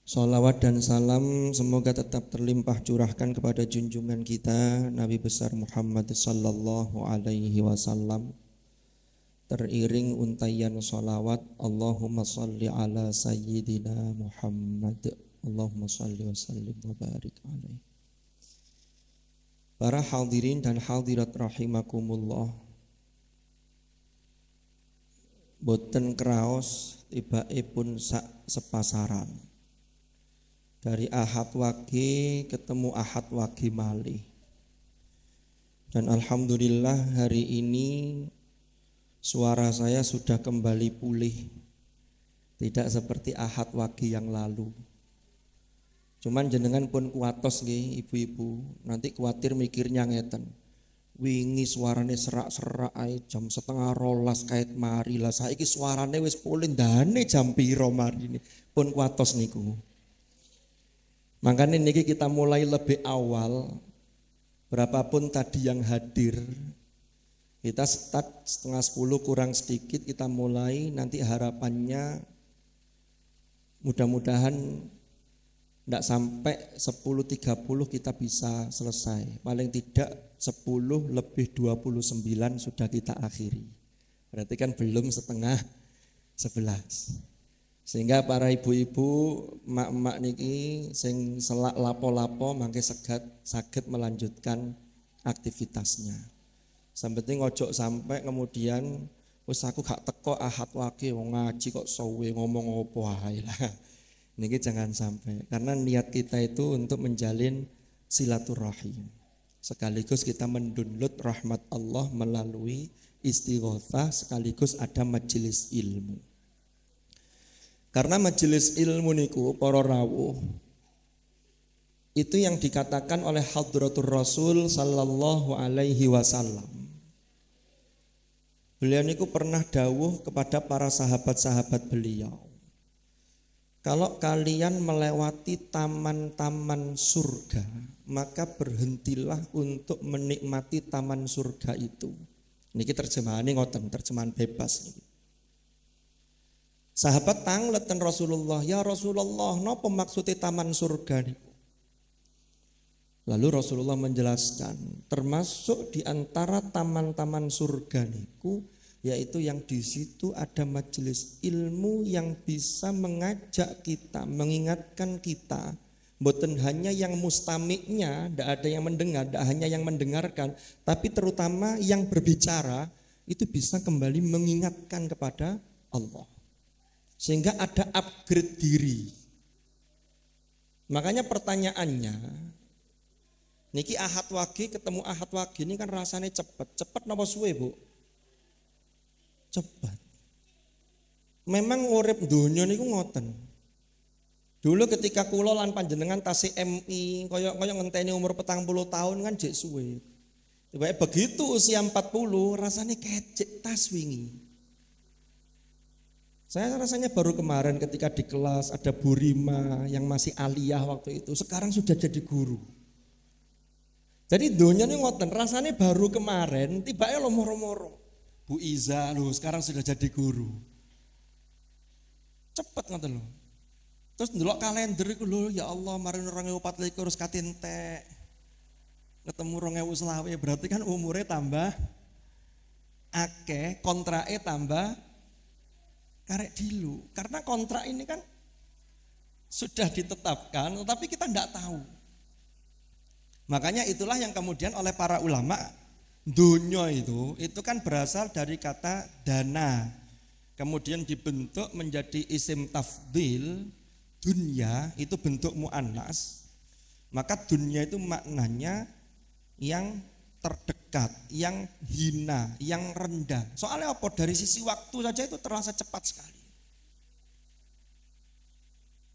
Salawat dan salam semoga tetap terlimpah curahkan kepada junjungan kita Nabi besar Muhammad sallallahu alaihi wasallam. Teriring untayan salawat, Allahumma salli ala sayyidina Muhammad. Allahumma salli wa sallim wa barik alaihi. Para hadirin dan hadirat rahimakumullah. Boten kraos tibaipun sak sepasaran. Dari Ahad Wage ketemu Ahad Wage malih. Dan alhamdulillah hari ini suara saya sudah kembali pulih. Tidak seperti Ahad Wage yang lalu. Cuman jenengan pun kuatos nggih ibu-ibu, nanti kuatir mikirnya ngeten. Wingi suarane serak-serak ae jam 11:30 kait mari lah saiki suarane wis pulih ndane jam piro mari ini. Pun kuatos niku. Makanya niki kita mulai lebih awal, berapapun tadi yang hadir, kita start 9:30 kurang sedikit kita mulai, nanti harapannya mudah-mudahan tidak sampai 10:30 kita bisa selesai, paling tidak 10 lebih 29 sudah kita akhiri, berarti kan belum setengah 11. Sehingga para ibu-ibu, mak-mak niki sing selak lapo-lapo mangke saged melanjutkan aktivitasnya. Sampai ngojok sampai kemudian wis aku gak teko Ahad Wage wong ngaji kok sowe ngomong opo ae lah. Niki jangan sampai, karena niat kita itu untuk menjalin silaturahim. Sekaligus kita mendownload rahmat Allah melalui istighotsah, sekaligus ada majelis ilmu. Karena majelis ilmu niku para rawuh itu yang dikatakan oleh Hadratur Rasul sallallahu alaihi wasallam. Beliau niku pernah dawuh kepada para sahabat-sahabat beliau. Kalau kalian melewati taman-taman surga, maka berhentilah untuk menikmati taman surga itu. Niki terjemahannya ngoten, terjemahan bebas niki. Sahabat tangleten Rasulullah, ya Rasulullah, napa maksudnya taman surga niku? Lalu Rasulullah menjelaskan, termasuk di antara taman-taman surga niku, yaitu yang di situ ada majelis ilmu yang bisa mengajak kita, mengingatkan kita, bukan hanya yang mustamiknya, tidak ada yang mendengar, tidak hanya yang mendengarkan, tapi terutama yang berbicara itu bisa kembali mengingatkan kepada Allah. Sehingga ada upgrade diri. Makanya pertanyaannya, niki Ahad Wage ketemu Ahad Wage ini kan rasanya cepet. Cepet napa suwe, Bu? Cepet. Memang urip donya niku ngoten. Dulu ketika kula lan panjenengan tasih MI, kaya ngenteni umur 40 tahun kan jek suwe. Tiba-tiba begitu usia 40 rasanya kecek tas wingi. Saya rasanya baru kemarin ketika di kelas ada Bu Rima yang masih aliyah waktu itu, sekarang sudah jadi guru. Jadi donya ini ngoten, rasanya baru kemarin, tiba-tiba lo moro-moro. Bu Iza loh sekarang sudah jadi guru. Cepet ngoten loh. Terus ndelok kalender iku lho, ya Allah marin 2024 harus katintek. Ketemu 2020 berarti kan umurnya tambah akeh, kontrake tambah karek dulu, karena kontrak ini kan sudah ditetapkan, tetapi kita tidak tahu. Makanya itulah yang kemudian oleh para ulama, dunya itu kan berasal dari kata dana, kemudian dibentuk menjadi isim tafdil, dunya itu bentuk muannas, maka dunya itu maknanya yang terdekat, yang hina, yang rendah. Soalnya apa? Dari sisi waktu saja itu terasa cepat sekali.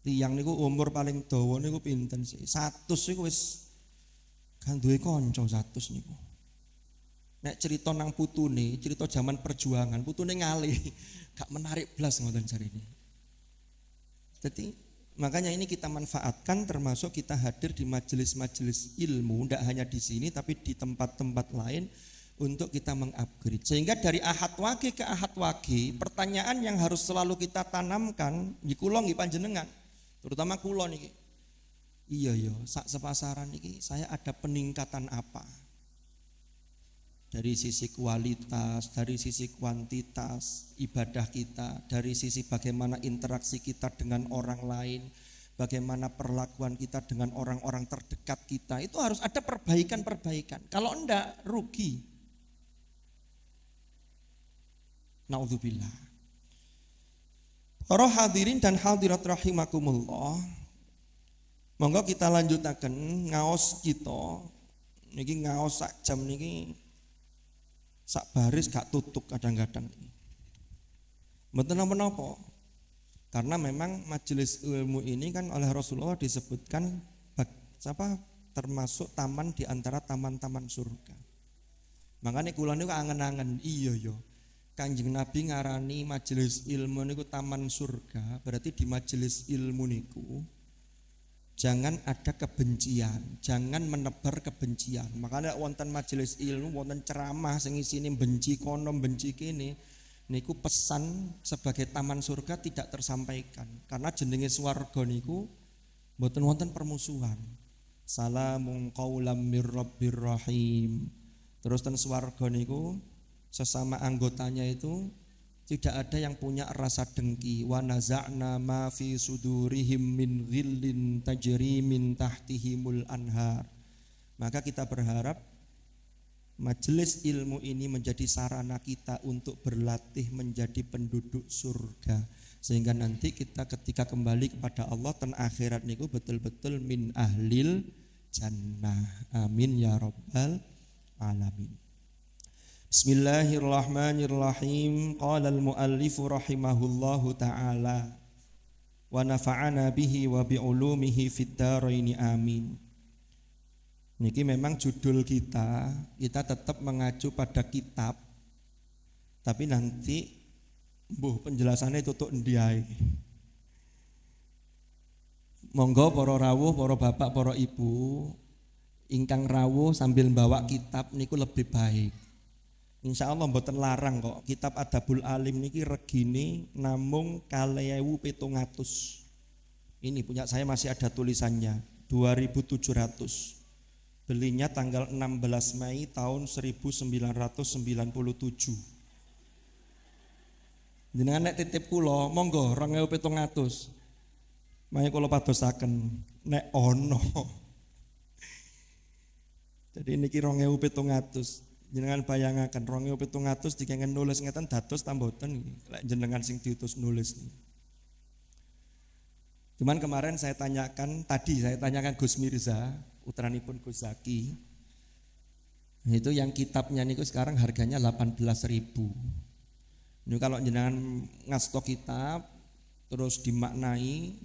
Tiyang niku umur paling dawa niku pinten sih? 100 niku wis kan duwe kanca 100 niku. Nek cerita nang putune, cerita zaman perjuangan, putune ngalih, gak menarik blas ngoten jarine. Jadi makanya ini kita manfaatkan, termasuk kita hadir di majelis-majelis ilmu, tidak hanya di sini tapi di tempat-tempat lain untuk kita mengupgrade. Sehingga dari Ahad Wage ke Ahad Wage, pertanyaan yang harus selalu kita tanamkan, di kula nggih panjenengan, Terutama kula niki. Iya ya, sak sepasaran niki saya ada peningkatan apa? Dari sisi kualitas, dari sisi kuantitas ibadah kita, dari sisi bagaimana interaksi kita dengan orang lain, bagaimana perlakuan kita dengan orang-orang terdekat kita, itu harus ada perbaikan-perbaikan. Kalau enggak, rugi. Naudzubillah. Para hadirin dan hadirat rahimakumullah, monggo kita lanjutaken ngaos kita. Niki ngaos sak jam niki sak baris gak tutup kadang-kadang. Mboten napa-napa. Karena memang majelis ilmu ini kan oleh Rasulullah disebutkan termasuk taman di antara taman-taman surga. Makanya kula niku angen-angen, iya ya. Kanjeng Nabi ngarani majelis ilmu niku taman surga, berarti di majelis ilmu niku jangan ada kebencian, jangan menebar kebencian. Makanya wonten majelis ilmu, wonten ceramah sing isine benci kono, benci kene, niku pesan sebagai taman surga tidak tersampaikan. Karena jenenge swarga niku mboten wonten permusuhan. Salamun qaulam mir rabbir rahim. Terus ten swarga niku sesama anggotanya itu tidak ada yang punya rasa dengki. Wa naza'na ma fi sudurihim min ghillin tajri min tahtihimul anhar. Maka kita berharap majelis ilmu ini menjadi sarana kita untuk berlatih menjadi penduduk surga, sehingga nanti kita ketika kembali kepada Allah dan akhirat niku betul-betul min ahlil jannah. Amin ya rabbal alamin. Bismillahirrahmanirrahim. Qala al-muallif rahimahullahu ta'ala wa nafa'ana bihi wa bi'ulumihi fid dharain amin. Niki memang judul kita tetap mengacu pada kitab, tapi nanti penjelasannya tutuk endi ae. Monggo para rawuh, para bapak, para ibu ingkang rawuh sambil bawa kitab niku lebih baik. Insya Allah mboten larang kok. Kitab Adabul Alim niki regine namung 2.700. Ini punya saya masih ada tulisannya 2.700. Belinya tanggal 16 Mei tahun 1997. Jenengan nek titip kula monggo 2.700. Maya kula padosaken nek ono. Jadi niki 2.700. Jenengan bayangaken 2.700 dikengen nulis ngeten dados ta mboten lek jenengan sing diutus nulis. Cuman kemarin saya tanyakan Gus Mirza, puteranipun Gus Zaki. Itu yang kitabnya niku sekarang harganya 18.000. Ini kalau jenengan ngastok kitab terus dimaknai,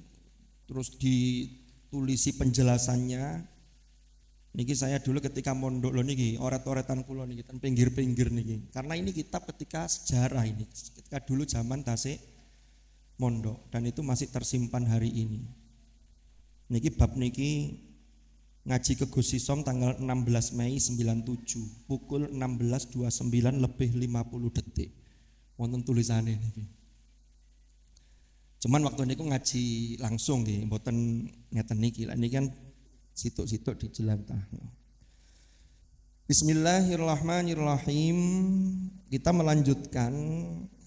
terus ditulisi penjelasannya. Niki saya dulu ketika mondok lho niki, oret-oretan kula niki ten pinggir-pinggir niki. Karena ini kitab ketika sejarah ini, ketika dulu zaman tasik mondok dan itu masih tersimpan hari ini. Niki bab niki ngaji ke Gus Sisom tanggal 16 Mei 97 pukul 16.29 lebih 50 detik. Wonten tulisannya niki. Cuman waktu niku ngaji langsung nggih, mboten ngeten niki. Lah niki kan situk-situk dijelantah. Bismillahirrahmanirrahim. Kita melanjutkan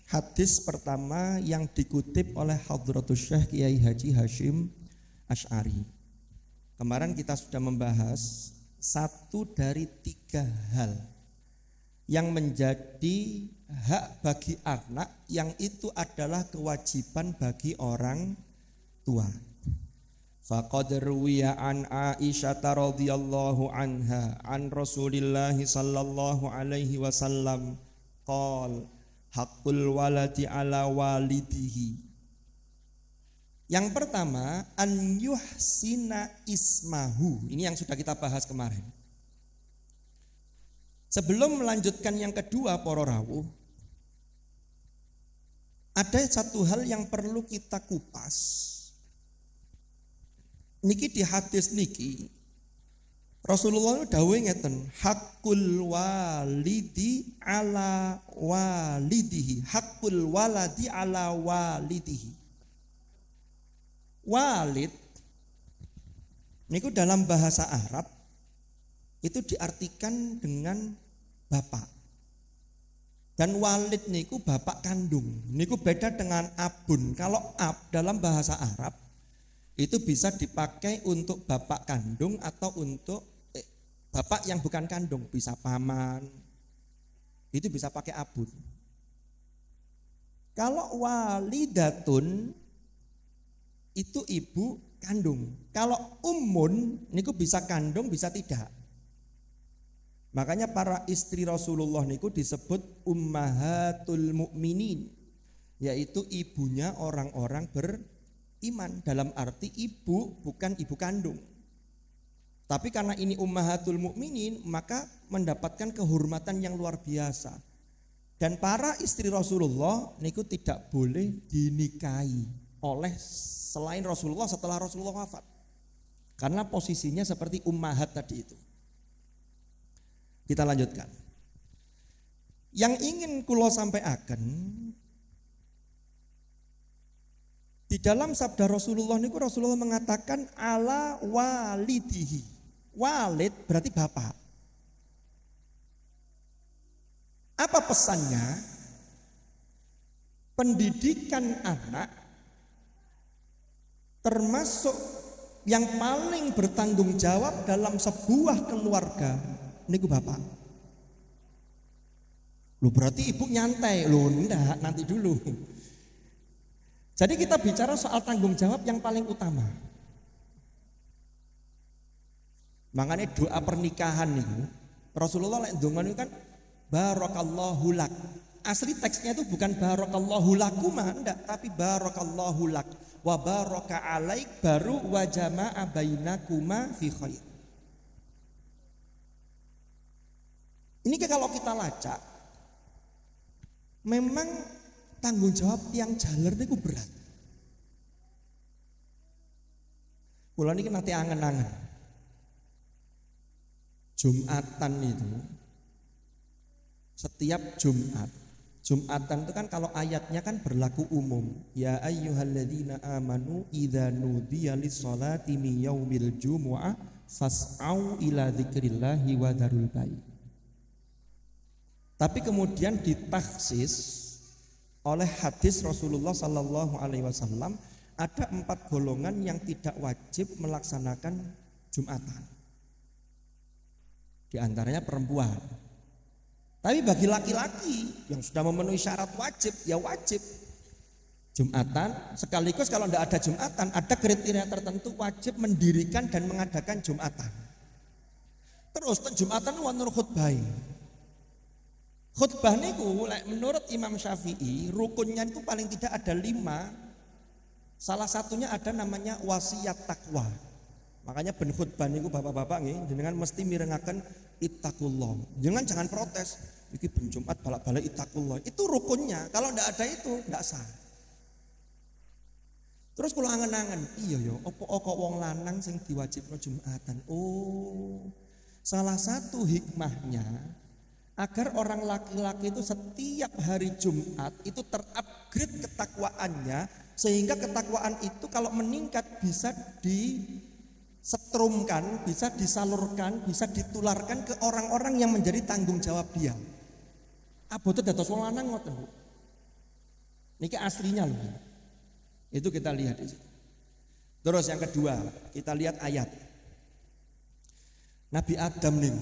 hadis pertama yang dikutip oleh Hadratus Syekh Kiai Haji Hashim Asy'ari. Kemarin kita sudah membahas satu dari 3 hal yang menjadi hak bagi anak, yang itu adalah kewajiban bagi orang tua. Faqad ruwiya an Aisyah radhiyallahu anha an Rasulillah sallallahu alaihi wasallam qol haqqul waladi ala walidihi. Yang pertama an yuhsina ismahu. Ini yang sudah kita bahas kemarin. Sebelum melanjutkan yang kedua para rawuh, ada satu hal yang perlu kita kupas. Niki di hadis niki Rasulullah dawuh ngeten, hakul walidi ala walidihi, hakul waladi ala walidihi. Walid niku dalam bahasa Arab itu diartikan dengan bapak. Dan walid niku bapak kandung. Niku beda dengan abun. Kalau ab dalam bahasa Arab itu bisa dipakai untuk bapak kandung atau untuk bapak yang bukan kandung, bisa paman. Itu bisa pakai abun. Kalau walidatun itu ibu kandung. Kalau ummun niku bisa kandung, bisa tidak. Makanya para istri Rasulullah niku disebut ummahatul mukminin, yaitu ibunya orang-orang beriman, dalam arti ibu bukan ibu kandung. Tapi karena ini ummahatul mukminin, maka mendapatkan kehormatan yang luar biasa. Dan para istri Rasulullah niku tidak boleh dinikahi oleh selain Rasulullah setelah Rasulullah wafat. Karena posisinya seperti ummahat tadi itu. Kita lanjutkan. Yang ingin kula sampaikan, di dalam sabda Rasulullah niku Rasulullah mengatakan ala walidihi. Walid berarti bapak. Apa pesannya? Pendidikan anak termasuk yang paling bertanggung jawab dalam sebuah keluarga niku bapak. Lu berarti ibu nyantai. Lu enggak, nanti dulu. Jadi kita bicara soal tanggung jawab yang paling utama. Makanya doa pernikahan niku Rasulullah lek ndonga niku kan barakallahu lak. Asli teksnya itu bukan barakallahu lakuma, enggak, tapi barakallahu lak wa baraka alaik baru wa jama'a bainakuma fi khair. Ini kalau kita lacak, memang tanggung jawab yang jaler niku berat. Kula niki nanti angen-angen. Jumatan itu setiap Jumatan itu kan kalau ayatnya kan berlaku umum. Ya ayyuhalladzina amanu idza nudiya lis-sholati min yaumil jumu'ah fas'au ila dzikrillahi wa dzarul bai'. Tapi kemudian ditaksis oleh hadis Rasulullah sallallahu alaihi wasallam, ada 4 golongan yang tidak wajib melaksanakan Jumatan. Di antaranya perempuan. Tapi bagi laki-laki yang sudah memenuhi syarat wajib, ya wajib Jumatan. Sekaligus kalau tidak ada Jumatan, ada kriteria tertentu wajib mendirikan dan mengadakan Jumatan. Terus Jumatan wonten khutbah. Khutbah niku menurut Imam Syafi'i rukunnya itu paling tidak ada 5. Salah satunya ada namanya wasiat takwa. Makanya ben khutbah niku bapak-bapak nggih jenengan mesti mirengaken ittaqullah. Jangan protes. Iki ben Jumat balak-balik ittaqullah. Itu rukunnya. Kalau ndak ada itu ndak sah. Terus kula angen-angen, iya ya, apa kok wong lanang sing diwajibno Jumatan. Oh. Salah satu hikmahnya agar orang laki-laki itu setiap hari Jumat itu terupgrade ketakwaannya, sehingga ketakwaan itu kalau meningkat bisa disetrumkan, bisa disalurkan, bisa ditularkan ke orang-orang yang menjadi tanggung jawab dia. Abote dados wong lanang ngoten, Bu. Niki aslinya loh. Itu kita lihat di situ. Terus yang kedua, kita lihat ayat. Nabi Adam nih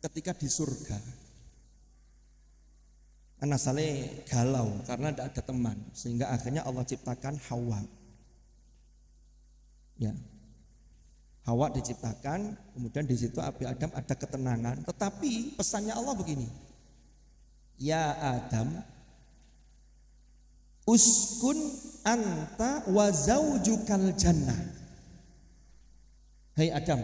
ketika di surga asalnya galau karena tidak ada teman, sehingga akhirnya Allah ciptakan Hawa. Ya, Hawa diciptakan, kemudian di situ Nabi Adam ada ketenangan. Tetapi pesannya Allah begini, ya Adam, uskun anta wa zaujukal jannah. Hai Adam,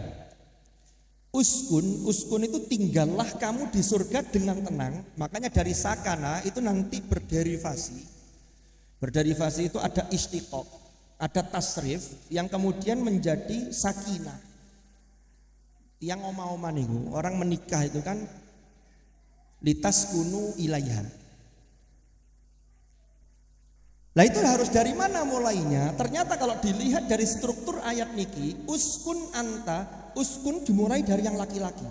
uskun itu tinggallah kamu di surga dengan tenang. Makanya dari sakana itu nanti berderivasi. Berderivasi itu ada istiqaq, ada tasrif yang kemudian menjadi sakinah. Yang oma-oma niku, orang menikah itu kan litas kunu ilaiha. Lah itu harus dari mana mulainya? Ternyata kalau dilihat dari struktur ayat niki, uskun anta, uskun dimulai dari yang laki-laki.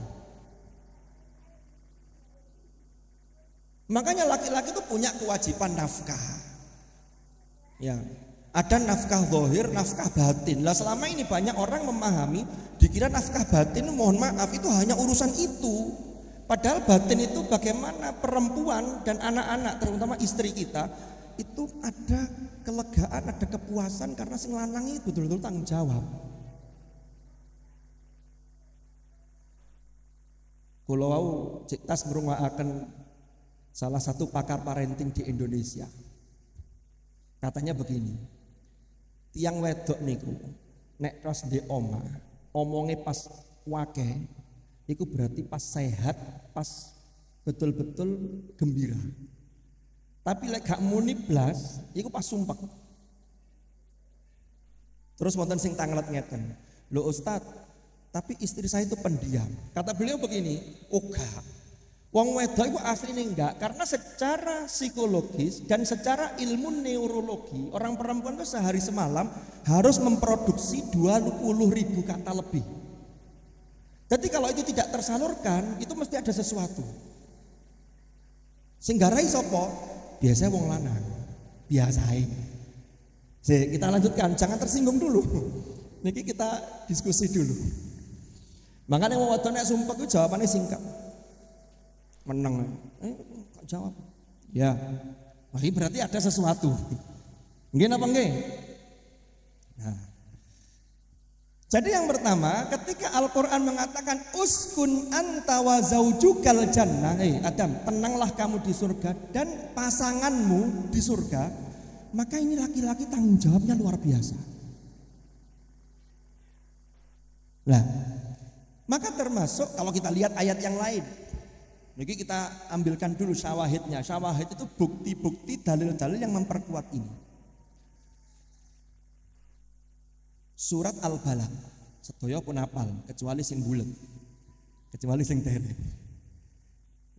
Makanya laki-laki itu punya kewajiban nafkah. Ya, ada nafkah zahir, nafkah batin. Lah selama ini banyak orang memahami, dikira nafkah batin, mohon maaf, itu hanya urusan itu. Padahal batin itu bagaimana perempuan dan anak-anak, terutama istri kita, itu ada kelegaan, ada kepuasan karena sing lanang itu betul-betul tanggung jawab. Kula wau cek tas ngrungokaken salah satu pakar parenting di Indonesia. Katanya begini, tiang wedok niku nek tos di oma, omongnya pas wake, itu berarti pas sehat, pas betul-betul gembira. Tapi lek gak muni blas, iku pas sumpek. Terus wonten sing tanglet ngeten. Loh Ustaz, tapi istri saya itu pendiam. Kata beliau begini, oh gak. Wong wedok itu aslinya enggak, karena secara psikologis dan secara ilmu neurologi, orang perempuan itu sehari semalam harus memproduksi 20.000 kata lebih. Jadi kalau itu tidak tersalurkan, itu mesti ada sesuatu. Sing garai sapa? Biasanya wong lanang, biasain. Kita lanjutkan, jangan tersinggung dulu. Niki kita diskusi dulu. Makanya wong wadon nek sumpah itu jawabannya singkat. Meneng. Kok jawab? Ya. Wah, ini berarti ada sesuatu. Nggih napa nggih? Nah. Jadi yang pertama, ketika Al-Quran mengatakan uskun anta wa zaujukal jannah, Adam, tenanglah kamu di surga dan pasanganmu di surga, maka ini laki-laki tanggung jawabnya luar biasa. Nah, maka termasuk kalau kita lihat ayat yang lain, jadi kita ambilkan dulu syawahidnya. Syawahid itu bukti-bukti, dalil-dalil yang memperkuat ini. Surat Al-Balad, sedaya pun hafal kecuali sing bulet, kecuali sing derek.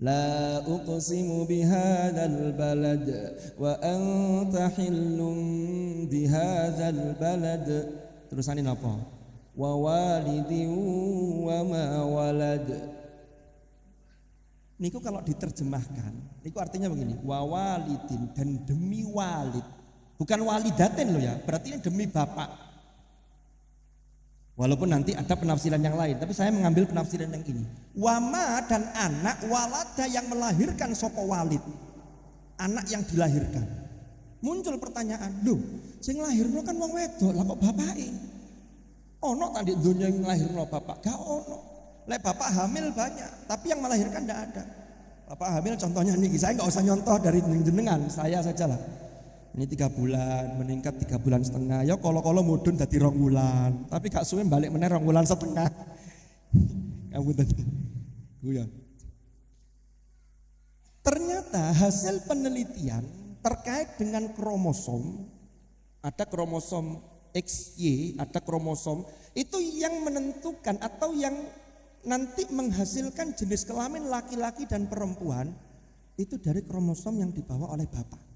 La uqsimu bihadzal balad wa anta hillum bihadzal balad. Terusane napa? Wa walidin wa ma walad. Niku kalau diterjemahkan, niku artinya begini, wa walidin, dan demi walid. Bukan walidatin loh ya, berarti ini demi bapak. Walaupun nanti ada penafsiran yang lain, tapi saya mengambil penafsiran yang ini. Wama dan anak walada yang melahirkan sopo walid, anak yang dilahirkan. Muncul pertanyaan, loh, sing lahirno kan wong wedok, lah kok bapake? Ono tadi dunia yang lahirno bapak, gak ono. Lek bapak hamil banyak, tapi yang melahirkan tidak ada. Bapak hamil contohnya nih, saya nggak usah nyontoh dari jenengan, saya saja lah. Ini 3 bulan, meningkat 3,5 bulan. Ya kalau mudun dadi 2 bulan. Tapi gak suwe balik meneh 2,5 bulan. Kamu tadi. Ternyata hasil penelitian terkait dengan kromosom, ada kromosom XY, ada kromosom itu yang menentukan atau yang nanti menghasilkan jenis kelamin laki-laki dan perempuan itu dari kromosom yang dibawa oleh bapak.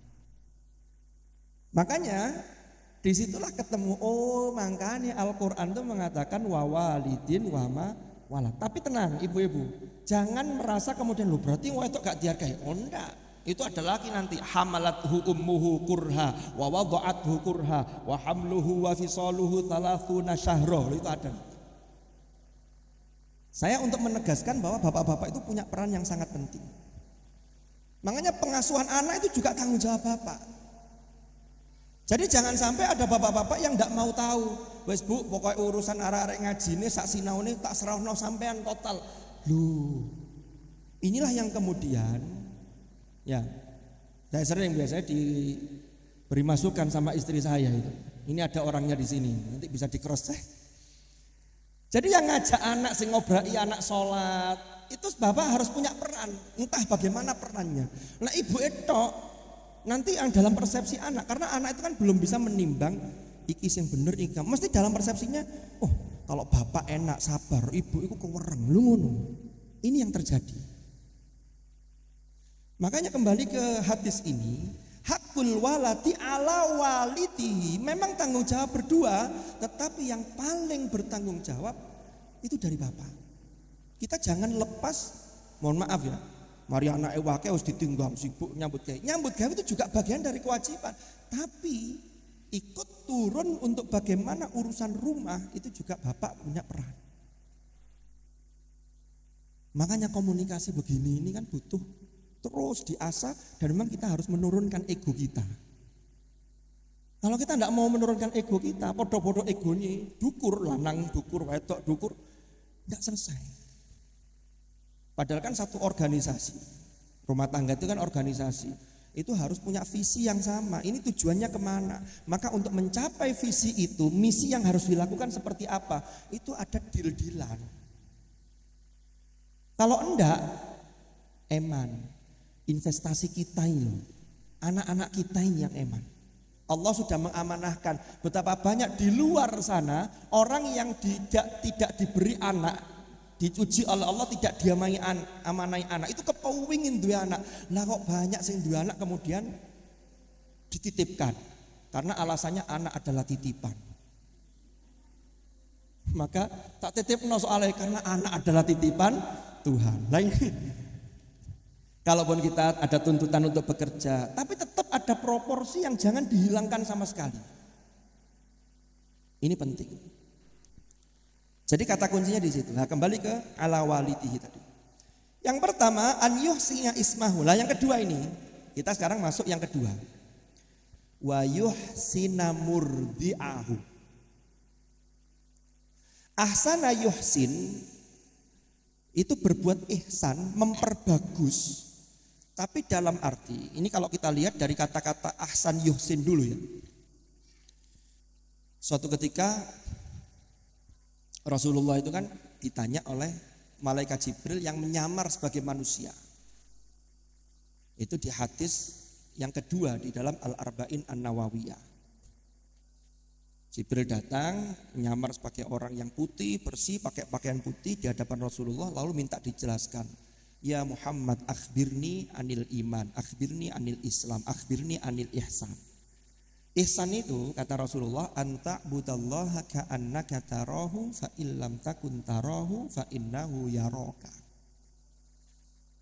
Makanya disitulah ketemu, oh makanya Al-Quran itu mengatakan wawalidin wama walad. Tapi tenang ibu-ibu, jangan merasa kemudian lo berarti wah itu gak dihargai. Oh enggak, itu ada lagi nanti hamalathu ummuhu kurha wa wada'athu kurha wa hamluhu wa fisaluhu 30 syahra. Itu ada. Saya untuk menegaskan bahwa bapak-bapak itu punya peran yang sangat penting. Makanya pengasuhan anak itu juga tanggung jawab bapak. Jadi jangan sampai ada bapak-bapak yang tidak mau tahu. Wes bu, pokoknya urusan arek-arek ngaji ini sak sinaune tak serahno sampean total. Loh, inilah yang kemudian, ya, saya sering biasanya diberi masukan sama istri saya itu. Ini ada orangnya di sini, nanti bisa di cross check. Jadi yang ngajak anak sing ngobrai anak sholat, itu bapak harus punya peran. Entah bagaimana perannya. Nah ibu itu nanti yang dalam persepsi anak, karena anak itu kan belum bisa menimbang iki sing bener iki. Mesti dalam persepsinya, oh kalau bapak enak sabar, ibu itu kewereng lu ngono. Ini yang terjadi. Makanya kembali ke hadis ini, hak hakul waladi ala walidihi. Memang tanggung jawab berdua, tetapi yang paling bertanggung jawab itu dari bapak. Kita jangan lepas, mohon maaf ya, mari anak ewake harus ditinggal sibuk nyambut gawe. Nyambut gawe itu juga bagian dari kewajiban. Tapi ikut turun untuk bagaimana urusan rumah itu juga bapak punya peran. Makanya komunikasi begini ini kan butuh terus diasah, dan memang kita harus menurunkan ego kita. Kalau kita tidak mau menurunkan ego kita, podo-podo egonya dukur, lanang dukur, wedok dukur, tidak selesai. Padahal kan satu organisasi, rumah tangga itu kan organisasi, itu harus punya visi yang sama. Ini tujuannya kemana? Maka untuk mencapai visi itu, misi yang harus dilakukan seperti apa? Itu ada deal-dealan. Kalau enggak, eman. Investasi kita ini, anak-anak kita ini yang eman. Allah sudah mengamanahkan betapa banyak di luar sana orang yang tidak diberi anak, diuji oleh Allah, tidak amanai anak. Itu kepewingin dua anak. Nah kok banyak sing dua anak kemudian dititipkan karena alasannya anak adalah titipan. Maka tak titip no soalnya karena anak adalah titipan Tuhan. Nah ini, kalaupun kita ada tuntutan untuk bekerja, tapi tetap ada proporsi yang jangan dihilangkan sama sekali. Ini penting. Jadi kata kuncinya di situ. Nah, kembali ke ala walidihi tadi. Yang pertama, an yuhsina ismahu. Lah yang kedua ini, kita sekarang masuk yang kedua. Wa yuhsina murdi'ahu. Ahsana yuhsin itu berbuat ihsan, memperbagus. Tapi dalam arti, ini kalau kita lihat dari kata-kata ahsan yuhsin dulu ya. Suatu ketika Rasulullah itu kan ditanya oleh malaikat Jibril yang menyamar sebagai manusia. Itu di hadis yang kedua di dalam Al-Arba'in An-Nawawiyah. Jibril datang menyamar sebagai orang yang putih, bersih, pakai pakaian putih di hadapan Rasulullah, lalu minta dijelaskan. Ya Muhammad, akhbirni anil iman, akhbirni anil Islam, akhbirni anil ihsan. Ihsan itu kata Rasulullah, anta budallaha ka'annaka tarahu fa illam takun tarahu fa innahu yaraka.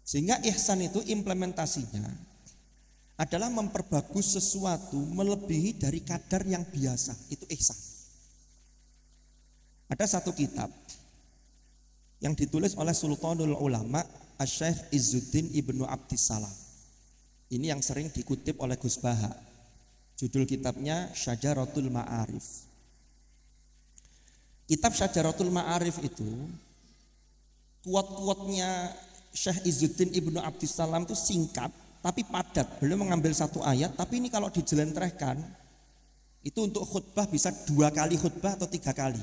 Sehingga ihsan itu implementasinya adalah memperbagus sesuatu melebihi dari kadar yang biasa. Itu ihsan. Ada satu kitab yang ditulis oleh Sultanul Ulama Asy-Syaikh Izzuddin Ibnu Abdissalam. Ini yang sering dikutip oleh Gus Baha. Judul kitabnya Syajaratul Ma'arif. Kitab Syajaratul Ma'arif itu kuat-kuatnya Syekh Izzuddin Ibnu Abdissalam itu singkat tapi padat. Beliau mengambil satu ayat, tapi ini kalau dijelentrehkan itu untuk khutbah bisa 2 kali khutbah atau 3 kali.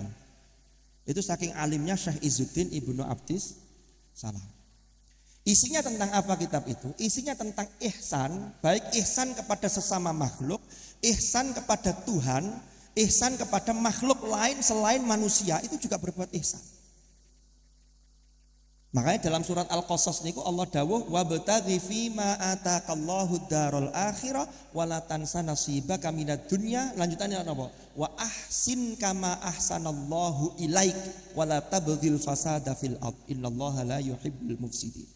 Itu saking alimnya Syekh Izzuddin Ibnu Abdissalam. Isinya tentang apa kitab itu? Isinya tentang ihsan, baik ihsan kepada sesama makhluk, ihsan kepada Tuhan, ihsan kepada makhluk lain selain manusia, itu juga berbuat ihsan. Makanya dalam surat Al-Qasas niku Allah dawuh wabtaghi fima ataqallahu darul akhirah wala tansa nasibaka minad dunya. Lanjutannya apa? Wa ahsin kama ahsanallahu ilaik wala tabghil fasada fil ard innallaha la yuhibbul mufsidin.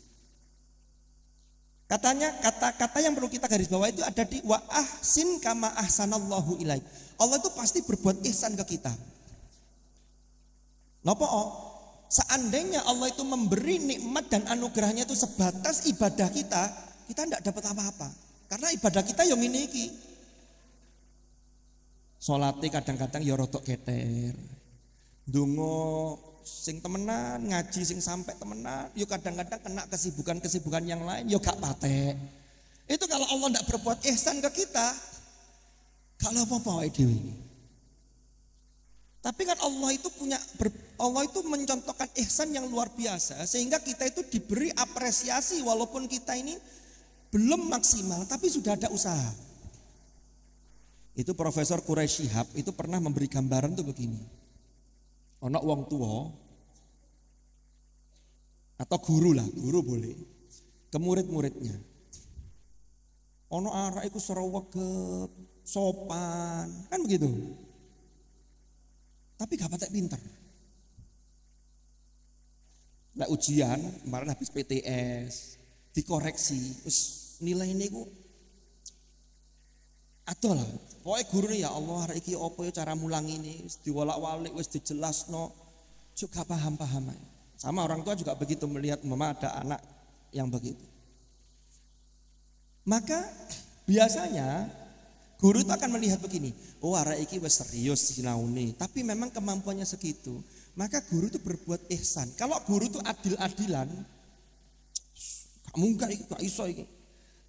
Katanya kata-kata yang perlu kita garis bawah itu ada di wa ahsin kama ahsanallahu ilaik. Allah itu pasti berbuat ihsan ke kita. Napa? Seandainya Allah itu memberi nikmat dan anugerahnya itu sebatas ibadah kita tidak dapat apa-apa. Karena ibadah kita yang ini iki. Salate kadang-kadang ya rodok keter. Ndonga sing temenan, ngaji sing sampai temenan, yo kadang-kadang kena kesibukan-kesibukan yang lain, yo gak patek. Itu kalau Allah tidak berbuat ihsan ke kita, kalau apa-apa dewi. Tapi kan Allah itu mencontohkan ihsan yang luar biasa, sehingga kita itu diberi apresiasi walaupun kita ini belum maksimal, tapi sudah ada usaha. Itu Profesor Quraisy Shihab itu pernah memberi gambaran tuh begini. Ono wong tua atau guru boleh ke murid-muridnya. Ono arek iku srewegep, sopan, kan begitu. Tapi gak patek pinter. Lah ujian, kemarin habis PTS, dikoreksi, terus nilai ini ku aduh lah. Pokoknya guru ya Allah, hari ini apa ya cara mulang ini, wis diwalak-walik, wis dijelasno, juga paham-paham. Sama orang tua juga begitu melihat mama ada anak yang begitu. Maka biasanya guru itu akan melihat begini, oh hari ini wis serius sinaune, tapi memang kemampuannya segitu. Maka guru itu berbuat ihsan. Kalau guru itu adil-adilan, gak mungkin gak iso iki.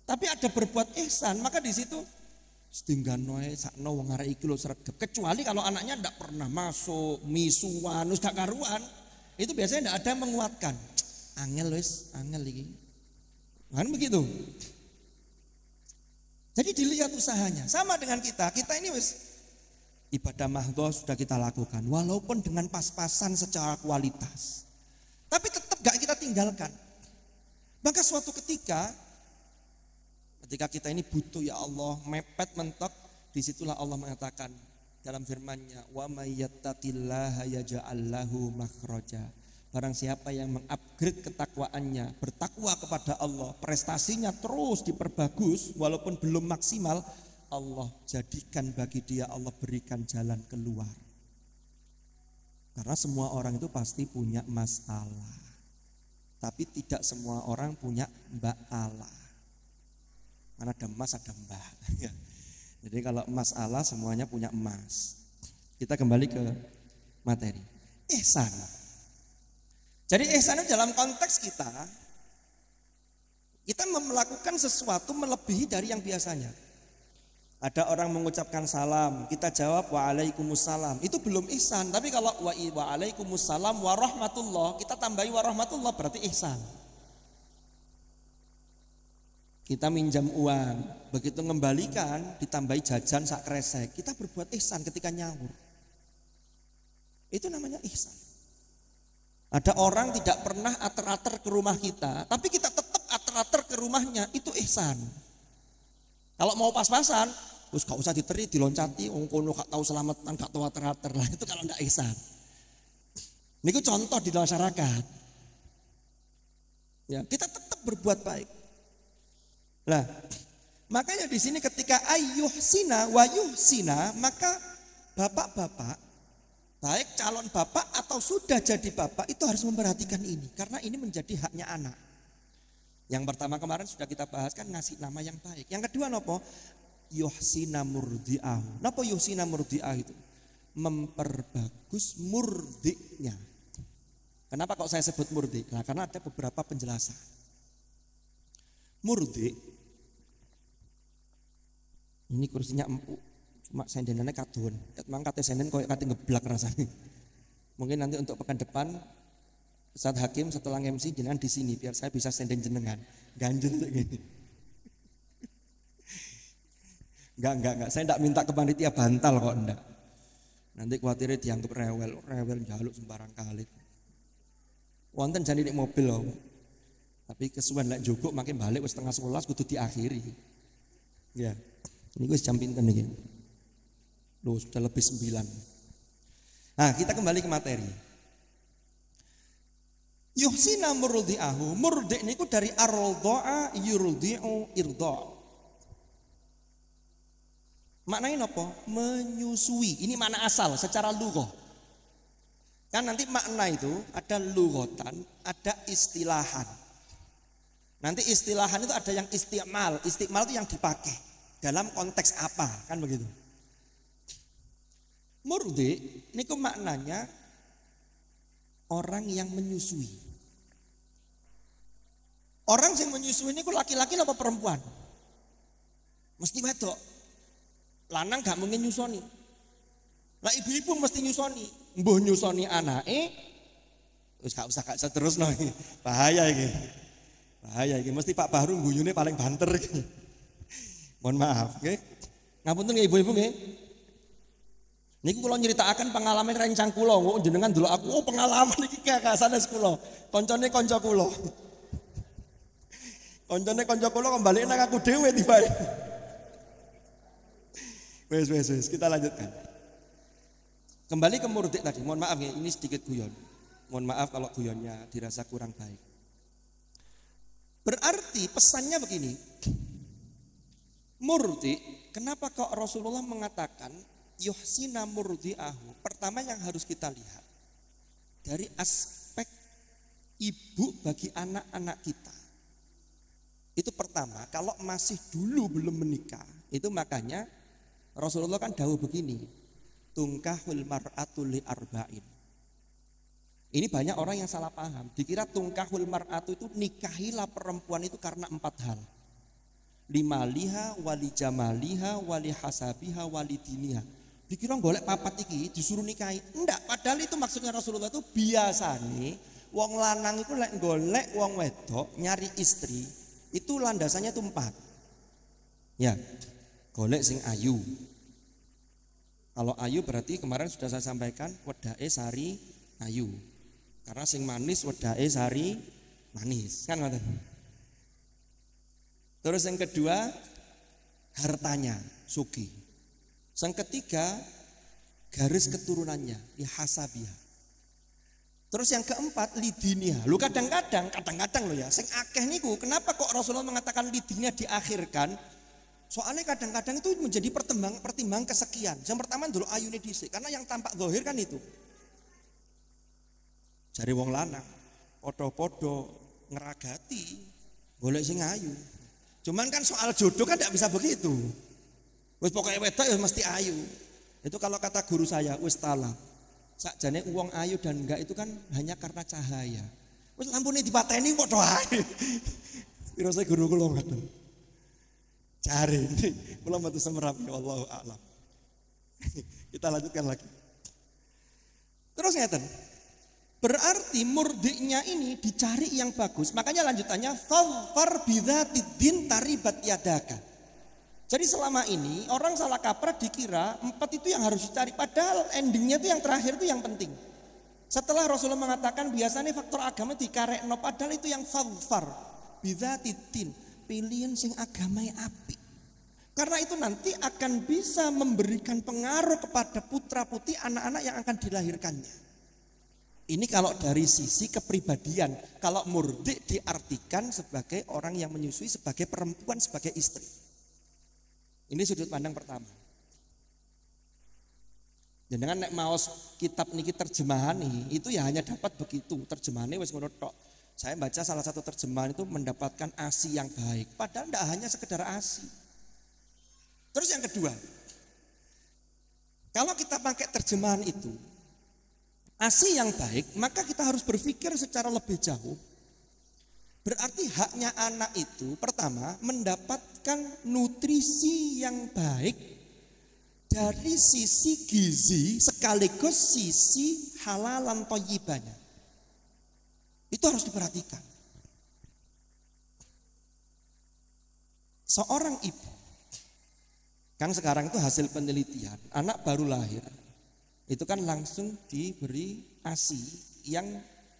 Tapi ada berbuat ihsan, maka di situ setinggan noe sakno wong arek iki lho sregep. Kecuali kalau anaknya ndak pernah masuk, misuan, wis gak karuan, itu biasanya ndak ada yang menguatkan. Angel wis, angel iki. Kan begitu. Jadi dilihat usahanya. Sama dengan kita ini wis ibadah mahdhah sudah kita lakukan, walaupun dengan pas-pasan secara kualitas, tapi tetap gak kita tinggalkan. Maka suatu ketika kita ini butuh ya Allah, mepet mentok, disitulah Allah mengatakan dalam firman-Nya, wa may yattaqillaha yaj'al lahu makhraja. Barang siapa yang mengupgrade ketakwaannya, bertakwa kepada Allah, prestasinya terus diperbagus walaupun belum maksimal, Allah jadikan bagi dia, Allah berikan jalan keluar. Karena semua orang itu pasti punya masalah, tapi tidak semua orang punya mbak Allah. Karena ada emas ada mbak. Jadi kalau masalah semuanya punya emas. Kita kembali ke materi. Ihsan. Jadi ihsan dalam konteks kita melakukan sesuatu melebihi dari yang biasanya. Ada orang mengucapkan salam, kita jawab waalaikumsalam. Itu belum ihsan, tapi kalau waalaikumsalam warahmatullah, kita tambahi warahmatullah berarti ihsan. Kita minjam uang, begitu ngembalikan ditambahi jajan sak kresek, kita berbuat ihsan ketika nyaur. Itu namanya ihsan. Ada orang tidak pernah ater-ater ke rumah kita, tapi kita tetap ater-ater ke rumahnya, itu ihsan. Kalau mau pas-pasan, terus gak usah diteri, diloncati, wong kono gak tahu selamatan, gak tahu ater-ater lah, itu kalau ndak ihsan. Ini contoh di masyarakat. Ya, kita tetap berbuat baik. Nah, makanya di sini ketika ayyuhsina wa yuhsina, maka bapak-bapak, baik calon bapak atau sudah jadi bapak, itu harus memperhatikan ini, karena ini menjadi haknya anak. Yang pertama kemarin sudah kita bahas kan ngasih nama yang baik. Yang kedua nopo? Yuhsina murdi'ah. Nopo yuhsina murdi'ah itu? Memperbagus murdi'nya. Kenapa kok saya sebut murdi'? Nah, karena ada beberapa penjelasan. Murdi' ini kursinya empuk, cuma sendenannya kadun. Memang kate senden koyo kate ngeblak rasanya. Mungkin nanti untuk pekan depan Ustadz Hakim setelah MC jenengan di sini biar saya bisa senden jenengan. Ganjel kayak gini. Enggak. Saya enggak minta ke panitia bantal kok, enggak. Nanti khawatirnya dianggap rewel jaluk sembarang kali. Wonten jane nek mobil loh. Tapi kesuwen lek njogok makin balik wis 10:30 kudu diakhiri. Ya. Ini wis jam pinten iki. Loh, sudah lebih 9. Nah, kita kembali ke materi. Yuhsina murdi'ahu. Murdi' niku dari ar-radha'a yurdi'u irda'. Maknanya apa? Menyusui. Ini makna asal secara lughah. Kan nanti makna itu ada lughatan, ada istilahan. Nanti istilahan itu ada yang istimal. Istimal itu yang dipakai dalam konteks apa, kan begitu. Murdi' niku maknanya orang yang menyusui. Orang yang menyusui niku laki-laki apa perempuan? Mesti wedok. Lanang gak mungkin nyusoni. Lah ibu-ibu mesti nyusoni. Mbuh nyusoni anake. Wis gak usah terus no. Bahaya iki. Bahaya iki. Mesti Pak Bahru guyune paling banter iki. Mohon maaf, nggih. Ngapunten nggih ibu-ibu nggih. Niku kula nyritakaken pengalaman rencang kula, jenengan delok aku, oh pengalaman iki kakak sanes kula. Koncone kanca kula. Koncone kanca kula kembali nang aku dhewe tibae. Wes, kita lanjutkan. Kembali ke murdi tadi. Mohon maaf ya, ini sedikit guyon. Mohon maaf kalau guyonnya dirasa kurang baik. Berarti pesannya begini. Murdi, kenapa kok Rasulullah mengatakan yuhsina murdi'ahu? Pertama yang harus kita lihat dari aspek ibu bagi anak-anak kita. Itu pertama, kalau masih dulu belum menikah, itu makanya Rasulullah kan dawuh begini, tungkahul mar'atu li arba'in. Ini banyak orang yang salah paham, dikira tungkahul mar'atu itu nikahilah perempuan itu karena 4 hal. Limaliha, wali jamaliha, wali hasabiha, wali diniha. Dikira golek papat iki disuruh nikahi. Enggak, padahal itu maksudnya Rasulullah itu biasanya wong lanang itu lek golek wong wedok nyari istri, itu landasannya itu 4. Ya, golek sing ayu. Kalau ayu berarti kemarin sudah saya sampaikan wedake sari ayu. Karena sing manis wedake sari manis, kan ngoten. Terus yang kedua hartanya, sugih. Yang ketiga garis keturunannya, hasabiha. Terus yang keempat lidiniha. Lu kadang-kadang lo ya, sing akeh niku kenapa kok Rasulullah mengatakan lidiniha diakhirkan? Soalnya kadang-kadang itu menjadi pertimbang kesekian. Yang pertama dulu ayune dhisik, karena yang tampak zahir kan itu. Jare wong lanang podo-podo ngeragati golek sing ayu. Cuman kan soal jodoh kan tidak bisa begitu. Wis pokoknya wedok ya mesti ayu. Itu kalau kata guru saya, wis tala. Sakjane wong ayu dan enggak itu kan hanya karena cahaya. Wis lampune dipateni padha ae. Piro saya guru kula ngoten. Cari ini, kula mboten semerap ya Allahu a'lam. Kita lanjutkan lagi. Terus ngeten. Berarti murdinya ini dicari yang bagus. Makanya lanjutannya fadfar bidzatid din taribat yadaka. Jadi selama ini orang salah kaprah dikira 4 itu yang harus dicari. Padahal endingnya itu yang terakhir itu yang penting. Setelah Rasulullah mengatakan biasanya faktor agama dikarekno, padahal itu yang fadfar bidzatid din. Pilihan sing agamanya apik. Karena itu nanti akan bisa memberikan pengaruh kepada putra putri anak-anak yang akan dilahirkannya. Ini kalau dari sisi kepribadian. Kalau murdi diartikan sebagai orang yang menyusui, sebagai perempuan, sebagai istri. Ini sudut pandang pertama. Jangan nek maos kitab niki terjemahan nih, itu ya hanya dapat begitu. Terjemahannya wis ngono tok. Saya baca salah satu terjemahan itu mendapatkan ASI yang baik. Padahal tidak hanya sekedar ASI. Terus yang kedua, kalau kita pakai terjemahan itu ASI yang baik, maka kita harus berpikir secara lebih jauh. Berarti haknya anak itu pertama mendapatkan nutrisi yang baik dari sisi gizi sekaligus sisi halalan thayyibanya. Itu harus diperhatikan. Seorang ibu, kan sekarang itu hasil penelitian, anak baru lahir, itu kan langsung diberi ASI yang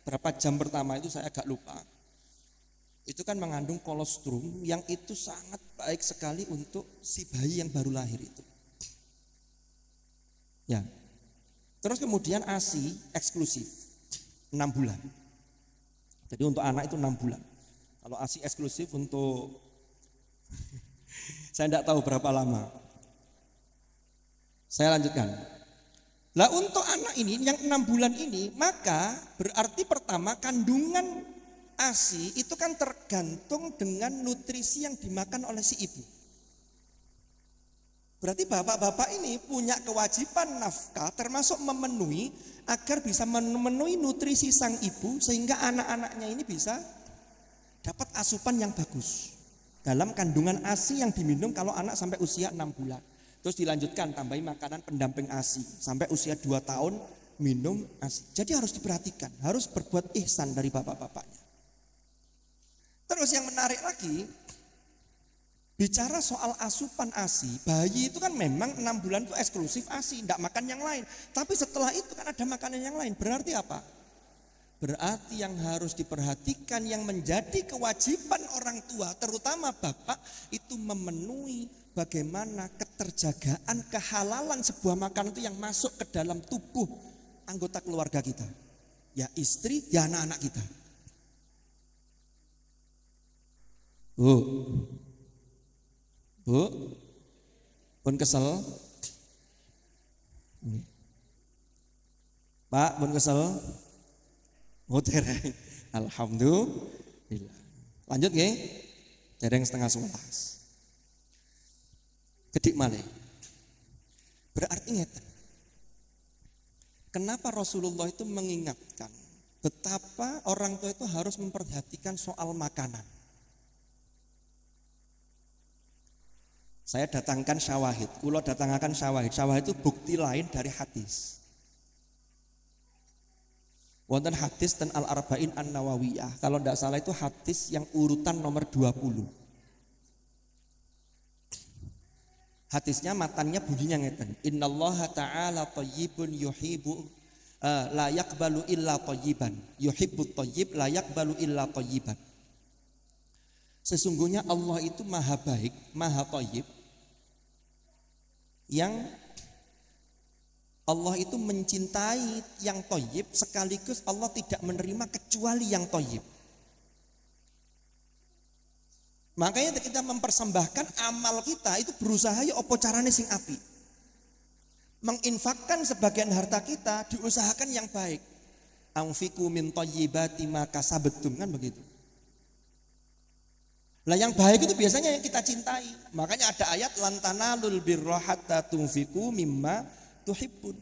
berapa jam pertama itu saya agak lupa. Itu kan mengandung kolostrum yang itu sangat baik sekali untuk si bayi yang baru lahir itu. Ya. Terus kemudian ASI eksklusif 6 bulan. Jadi untuk anak itu 6 bulan. Kalau ASI eksklusif untuk saya tidak tahu berapa lama. Saya lanjutkan. Lah untuk anak ini yang 6 bulan ini, maka berarti pertama kandungan ASI itu kan tergantung dengan nutrisi yang dimakan oleh si ibu. Berarti bapak-bapak ini punya kewajiban nafkah termasuk memenuhi agar bisa memenuhi nutrisi sang ibu sehingga anak-anaknya ini bisa dapat asupan yang bagus dalam kandungan ASI yang diminum kalau anak sampai usia 6 bulan. Terus dilanjutkan tambahi makanan pendamping ASI sampai usia 2 tahun minum ASI. Jadi harus diperhatikan, harus berbuat ihsan dari bapak-bapaknya. Terus yang menarik lagi, bicara soal asupan ASI, bayi itu kan memang 6 bulan itu eksklusif ASI, tidak makan yang lain. Tapi setelah itu kan ada makanan yang lain, berarti apa? Berarti yang harus diperhatikan, yang menjadi kewajiban orang tua, terutama bapak, itu memenuhi bagaimana keterjagaan, kehalalan sebuah makanan itu yang masuk ke dalam tubuh anggota keluarga kita. Ya istri, ya anak-anak kita. Bu, pun kesel? Pak, pun kesel? Oh dereng, alhamdulillah. Lanjut nggih, dereng 10:30. Kedik malih. Berarti ngeten. Kenapa Rasulullah itu mengingatkan betapa orang tua itu harus memperhatikan soal makanan. Saya datangkan syawahid, kula datangkan syawahid. Syawahid itu bukti lain dari hadis. Wonten hadis ten Al-Arba'in An-Nawawiyah. Kalau tidak salah itu hadis yang urutan nomor 20. Hadisnya matannya bunyinya ngeten. Innallaha ta'ala thayyibun yuhibbu la yaqbalu illa thayyiban. Yuhibbut thayyib la yaqbalu illa thayyiban. Sesungguhnya Allah itu maha baik, maha thayyib. Yang Allah itu mencintai yang thayyib, sekaligus Allah tidak menerima kecuali yang thayyib. Makanya kita mempersembahkan amal kita itu berusaha ya apa carane sing apik. Menginfakkan sebagian harta kita diusahakan yang baik. Anfiqu min thayyibati ma kasabtum, kan begitu. Lah yang baik itu biasanya yang kita cintai. Makanya ada ayat lan tanalul birra hatta tunfiqu mimma tuhibbun.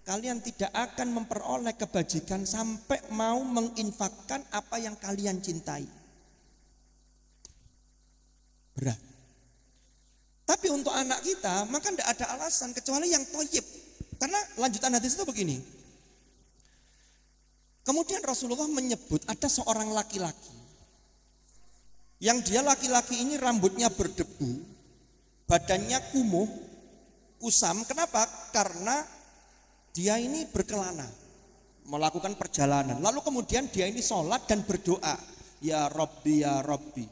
Kalian tidak akan memperoleh kebajikan sampai mau menginfakkan apa yang kalian cintai. Berat. Tapi untuk anak kita maka tidak ada alasan kecuali yang thayyib. Karena lanjutan hadis itu begini. Kemudian Rasulullah menyebut ada seorang laki-laki yang dia laki-laki ini rambutnya berdebu, badannya kumuh, kusam. Kenapa? Karena dia ini berkelana, melakukan perjalanan. Lalu kemudian dia ini sholat dan berdoa, ya Rabbi, ya Rabbi.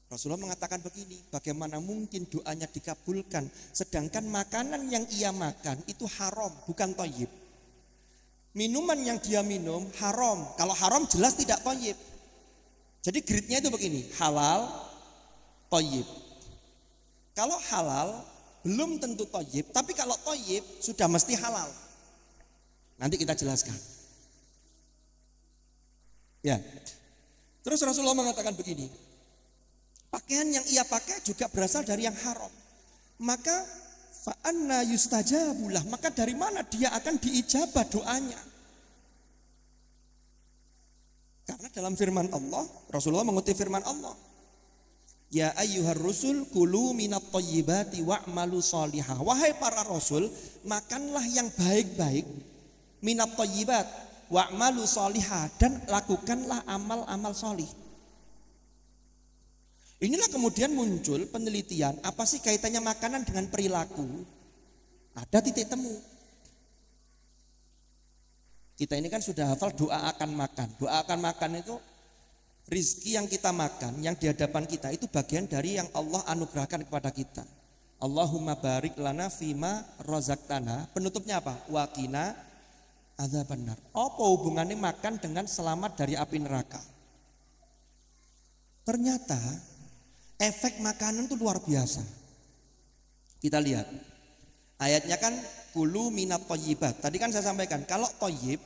Rasulullah mengatakan begini, bagaimana mungkin doanya dikabulkan sedangkan makanan yang ia makan itu haram, bukan thayyib. Minuman yang dia minum haram. Kalau haram jelas tidak thayyib. Jadi gridnya itu begini, halal, thayyib. Kalau halal belum tentu thayyib, tapi kalau thayyib sudah mesti halal. Nanti kita jelaskan. Ya. Terus Rasulullah mengatakan begini, pakaian yang ia pakai juga berasal dari yang haram. Maka fa'anna yustajabulah, maka dari mana dia akan diijabah doanya? Karena dalam firman Allah, Rasulullah mengutip firman Allah. Ya ayyuhar rusul kulu minat thayyibati wa'malu sholihah. Wahai para rasul, makanlah yang baik-baik, minat thayyibat wa'malu sholihah, dan lakukanlah amal-amal sholih. Inilah kemudian muncul penelitian, apa sih kaitannya makanan dengan perilaku? Ada titik temu. Kita ini kan sudah hafal doa akan makan. Doa akan makan itu rizki yang kita makan, yang di hadapan kita itu bagian dari yang Allah anugerahkan kepada kita. Allahumma barik lana fima razaqtana. Penutupnya apa? Waqina adzabannar. Apa hubungannya makan dengan selamat dari api neraka? Ternyata efek makanan itu luar biasa. Kita lihat. Ayatnya kan kulu minat thayyibat. Tadi kan saya sampaikan kalau thayyib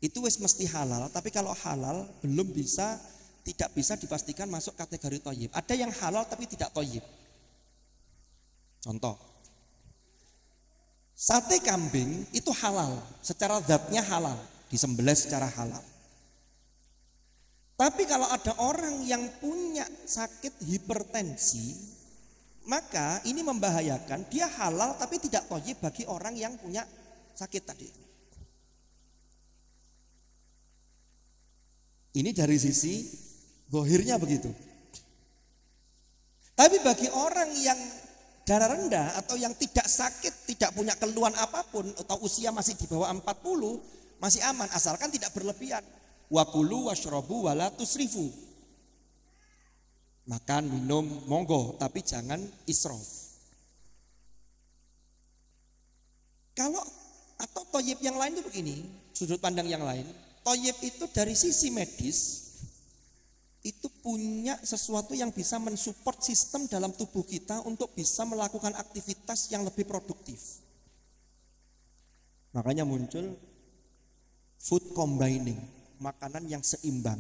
itu wis mesti halal, tapi kalau halal belum bisa, tidak bisa dipastikan masuk kategori thayyib. Ada yang halal tapi tidak thayyib. Contoh, sate kambing itu halal, secara zatnya halal, disembelih secara halal. Tapi kalau ada orang yang punya sakit hipertensi, maka ini membahayakan, dia halal tapi tidak thayyib bagi orang yang punya sakit tadi. Ini dari sisi zahirnya begitu. Tapi bagi orang yang darah rendah atau yang tidak sakit, tidak punya keluhan apapun, atau usia masih di bawah 40, Masih aman asalkan tidak berlebihan. Wa kulu washrabu wala tusrifu. Makan, minum, monggo, tapi jangan israf. Kalau atau toyib yang lain itu begini, sudut pandang yang lain, toyib itu dari sisi medis itu punya sesuatu yang bisa mensupport sistem dalam tubuh kita untuk bisa melakukan aktivitas yang lebih produktif. Makanya muncul food combining, makanan yang seimbang.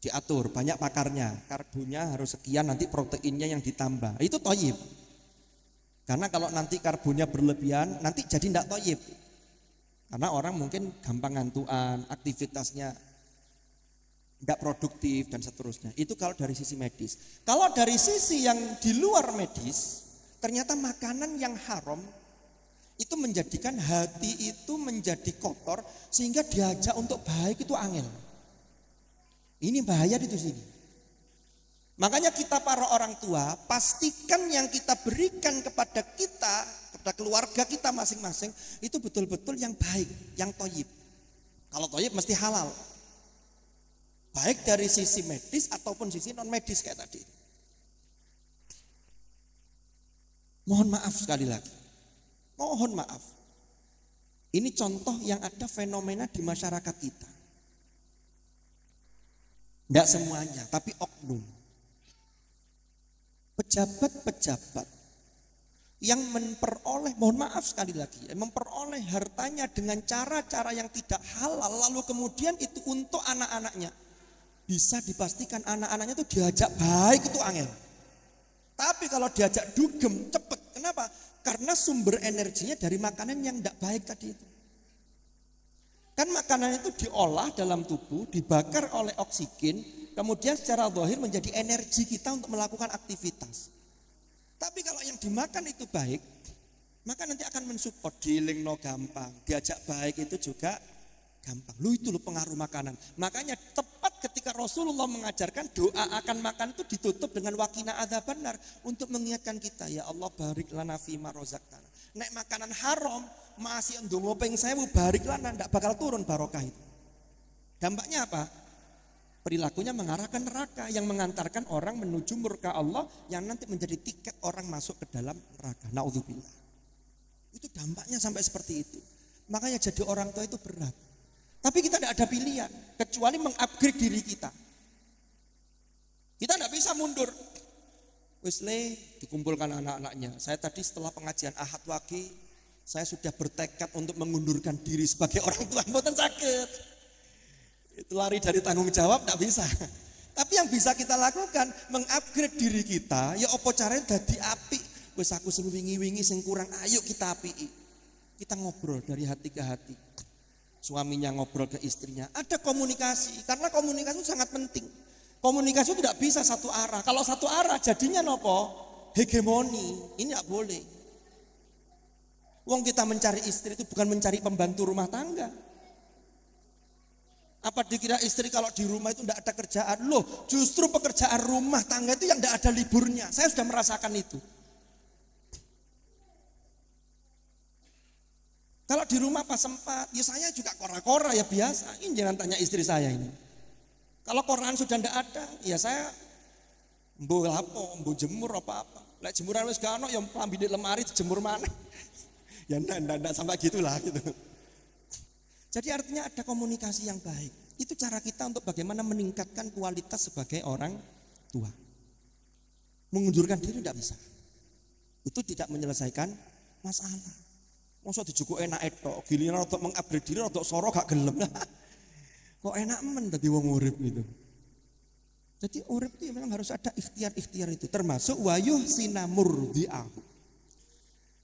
Diatur, banyak pakarnya, karbonnya harus sekian, nanti proteinnya yang ditambah. Itu toyib. Karena kalau nanti karbonnya berlebihan, nanti jadi tidak toyib. Karena orang mungkin gampang ngantuan, aktivitasnya tidak produktif dan seterusnya. Itu kalau dari sisi medis. Kalau dari sisi yang di luar medis, ternyata makanan yang haram itu menjadikan hati itu menjadi kotor sehingga diajak untuk baik itu angel. Ini bahaya di sini. Makanya kita para orang tua pastikan yang kita berikan kepada kita, kepada keluarga kita masing-masing itu betul-betul yang baik, yang toyib. Kalau toyib mesti halal. Baik dari sisi medis ataupun sisi non medis kayak tadi. Mohon maaf sekali lagi. Mohon maaf. Ini contoh yang ada fenomena di masyarakat kita. Tidak semuanya, tapi oknum. Pejabat-pejabat yang memperoleh, mohon maaf sekali lagi, memperoleh hartanya dengan cara-cara yang tidak halal, lalu kemudian itu untuk anak-anaknya. Bisa dipastikan anak-anaknya itu diajak baik itu angel. Tapi kalau diajak dugem, cepet. Kenapa? Karena sumber energinya dari makanan yang tidak baik tadi itu. Kan makanan itu diolah dalam tubuh, dibakar oleh oksigen, kemudian secara zahir menjadi energi kita untuk melakukan aktivitas. Tapi kalau yang dimakan itu baik, maka nanti akan mensupport, dilingno gampang, diajak baik itu juga gampang. Itu pengaruh makanan. Makanya tepat ketika Rasulullah mengajarkan doa akan makan itu ditutup dengan wakina adzabannar untuk mengingatkan kita, ya Allah barik lana fima rozaqtana. Nek makanan haram masih ndonga ping 1000 barik lana ndak bakal turun barokah itu. Dampaknya apa? Perilakunya mengarah ke neraka yang mengantarkan orang menuju murka Allah yang nanti menjadi tiket orang masuk ke dalam neraka. Naudzubillah. Itu dampaknya sampai seperti itu. Makanya jadi orang tua itu berat. Tapi kita tidak ada pilihan kecuali mengupgrade diri kita. Kita tidak bisa mundur. Wisle dikumpulkan anak-anaknya. Saya tadi setelah pengajian Ahad Wage, saya sudah bertekad untuk mengundurkan diri sebagai orang tua. Mboten sakit. Itu lari dari tanggung jawab, tidak bisa. Tapi yang bisa kita lakukan, mengupgrade diri kita. Ya apa caranya dadi apik. Wis aku sing wingi-wingi sing kurang, ayo kita apiki. Kita ngobrol dari hati ke hati. Suaminya ngobrol ke istrinya. Ada komunikasi, karena komunikasi itu sangat penting. Komunikasi itu tidak bisa satu arah. Kalau satu arah jadinya nopo? Hegemoni. Ini tidak boleh. Wong kita mencari istri itu bukan mencari pembantu rumah tangga. Apa dikira istri kalau di rumah itu tidak ada kerjaan? Loh, justru pekerjaan rumah tangga itu yang tidak ada liburnya. Saya sudah merasakan itu. Kalau di rumah pas sempat, ya saya juga kora-kora ya biasa. Ini jangan tanya istri saya ini. Kalau koran sudah tidak ada, ya saya mbo lapo, mbo jemur apa-apa. Lek jemuran wis gak ono ya lambi di lemari dijemur mana. Ya ndak sampai gitulah gitu. Jadi artinya ada komunikasi yang baik. Itu cara kita untuk bagaimana meningkatkan kualitas sebagai orang tua. Mengundurkan diri tidak bisa. Itu tidak menyelesaikan masalah. Masa dijugo enak etok, giliran untuk mengupgrade diri untuk soro gak gelem. Kok enak men dadi wong urip gitu. Jadi urip itu memang harus ada ikhtiar-ikhtiar itu, termasuk wayuh sinamurdiahu.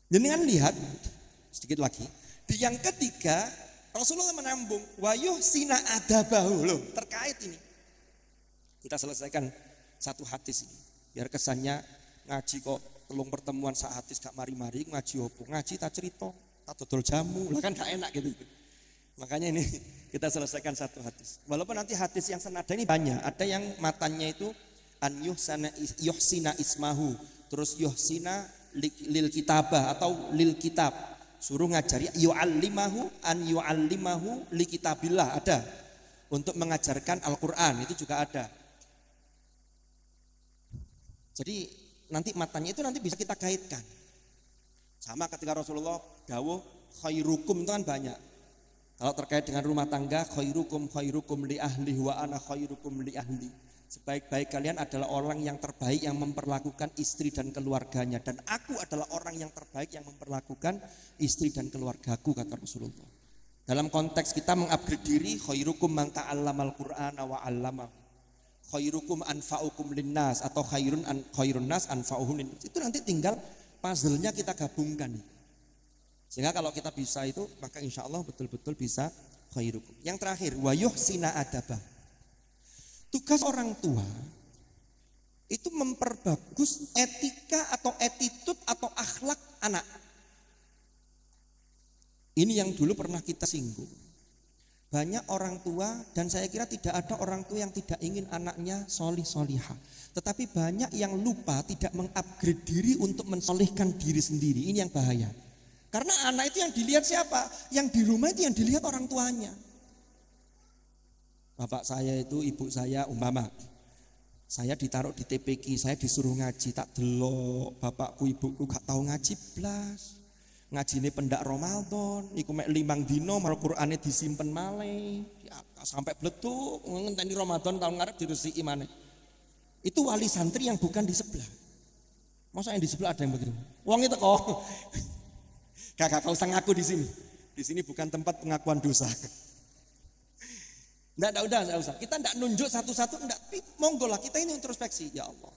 Jenengan lihat sedikit lagi, di yang ketiga Rasulullah menambung wayuh sina adabahu loh, terkait ini. Kita selesaikan satu hadis ini, biar kesannya ngaji kok telung pertemuan sak hadis gak mari-mari ngaji opo, ngaji tak cerita, tak dodol jamu, lah kan gak enak gitu. Makanya ini kita selesaikan satu hadis. Walaupun nanti hadis yang senada ini banyak. Ada yang matanya itu an yuhsina ismahu, terus yuhsina lil kitabah atau lil kitab. Suruh ngajari yu'allimahu an yu'allimahu li kitabillah, ada. Untuk mengajarkan Al-Qur'an itu juga ada. Jadi nanti matanya itu nanti bisa kita kaitkan. Sama ketika Rasulullah dawuh khairukum itu kan banyak. Kalau terkait dengan rumah tangga, khairukum li ahli wa ana khairukum li ahli. Sebaik-baik kalian adalah orang yang terbaik yang memperlakukan istri dan keluarganya, dan aku adalah orang yang terbaik yang memperlakukan istri dan keluargaku, kata Rasulullah. Dalam konteks kita mengupgrade diri, khairukum man ta'allamal Qur'ana wa 'allamahu. Khairukum anfa'ukum linnas atau khairun nas anfa'uhum linnas. Itu nanti tinggal puzzle-nya kita gabungkan. Sehingga kalau kita bisa itu, maka insya Allah betul-betul bisa khairukum. Yang terakhir, wa yuhsina adabah. Tugas orang tua itu memperbagus etika atau attitude atau akhlak anak. Ini yang dulu pernah kita singgung. Banyak orang tua, dan saya kira tidak ada orang tua yang tidak ingin anaknya solih-solihah. Tetapi banyak yang lupa tidak mengupgrade diri untuk mensolihkan diri sendiri. Ini yang bahaya. Karena anak itu yang dilihat siapa? Yang di rumah itu yang dilihat orang tuanya. Bapak saya itu, ibu saya umpama. Saya ditaruh di TPQ, saya disuruh ngaji, tak delok. Bapakku, ibuku gak tahu ngaji blas. Ngajine pendak Ramadan, iku mek 5 dino mal Qur'ane disimpen malih. Ya, sampai bletuk ngenteni Ramadan tahun ngarep diresiki maneh. Itu wali santri yang bukan di sebelah. Masa yang di sebelah ada yang begitu? Wong itu kok. Kakak usah ngaku di sini. Di sini bukan tempat pengakuan dosa. Enggak usah. Kita enggak nunjuk satu-satu, enggak. Monggo lah, kita ini introspeksi. Ya Allah,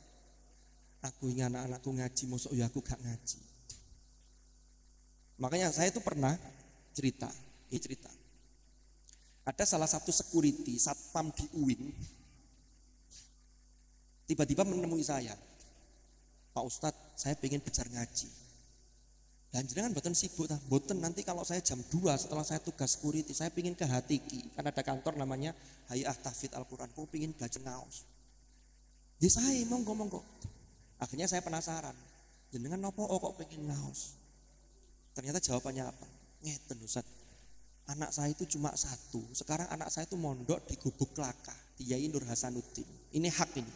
aku ingin anak-anakku ngaji, mosok ya aku gak ngaji. Makanya saya itu pernah cerita. Ada salah satu security satpam di UIN, tiba-tiba menemui saya. Pak Ustadz, saya pengen belajar ngaji. Dan jenengan boten sibuk ta? Boten, nanti kalau saya jam 2 setelah saya tugas security, saya pingin ke Hatiki. Kan ada kantor namanya Hay'ah Tahfidz Al-Quran. Aku pingin belajar ngaos. Di saya monggo. Akhirnya saya penasaran. Jenengan nopo kok pengen ngaos? Ternyata jawabannya apa? Ngeten Ustaz. Anak saya itu cuma satu. Sekarang anak saya itu mondok di Gubuk Kelaka, di Yai Nur Hasanuddin. Ini hak ini.